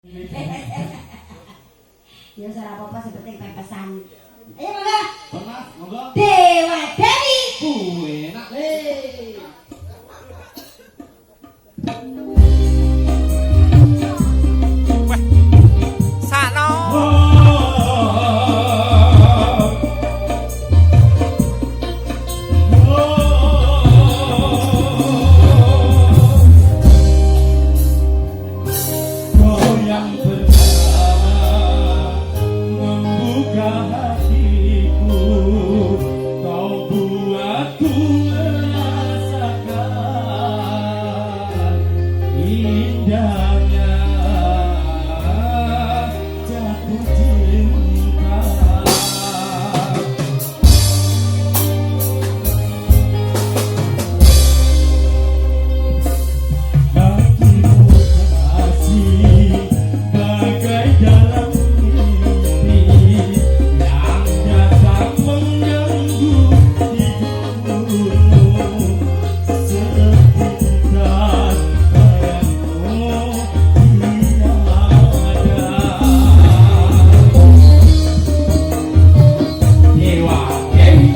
Ya ora apa-apa seperti pepesan. Ayo mangga. Mas, monggo. Dewa Dewi. Enak. Weh. Sakno. Yang pertama membuka hatiku, kau buatku merasakan indahnya jatuh cinta. Bagimu kasih bagai dalam mimpi yang datang mengganggu hidupmu. Sepintas bayangmu tiada. Dewa Dewi.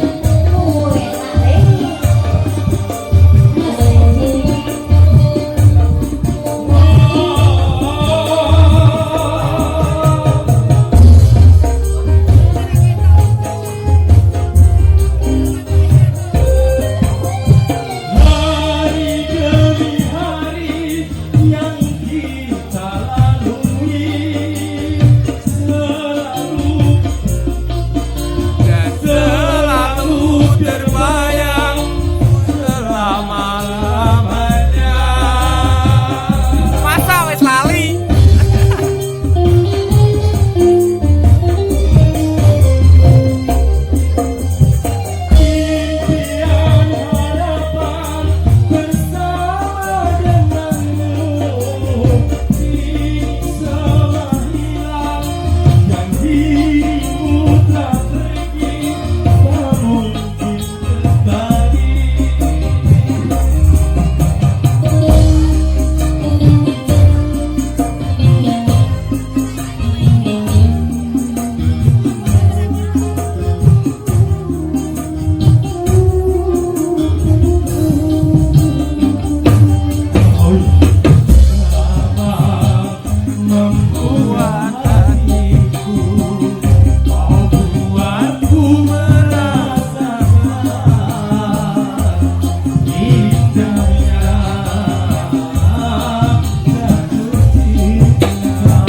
Hari demi hari yang kita lalui, Selalu terbayang selama-lamanya. Masa wis lali? impian harapan bersama denganmu semua hilang dan dirimu tak pergi, tak mungkin kembali. Membuat hatiku, kau buatku merasakan indahnya jatuh cinta.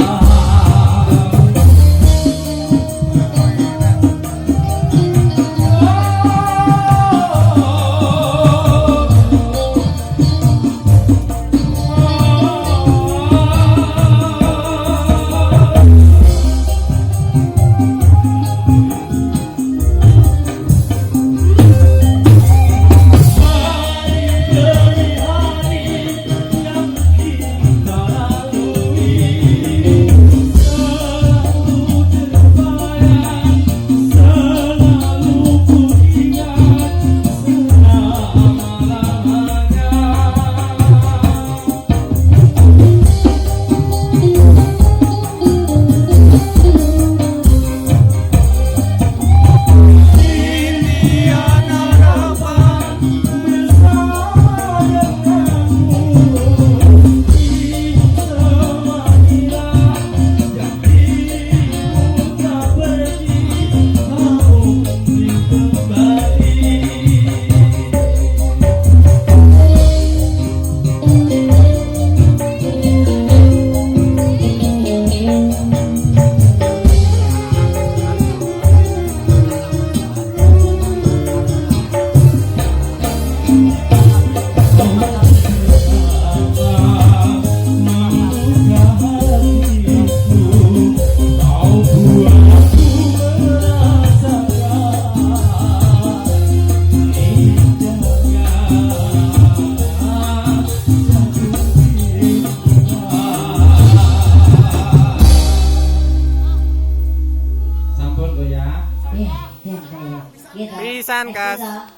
Hari demi hari yang kita lalui, selalu terbayang, selalu ku ingat selama-lamanya. Impian harapan bersama denganmu, semua hilang dan dirimu tak pergi, tak mungkin kembali. Iya, iya, iya. Gitu. Pisan, Kas. Gitu.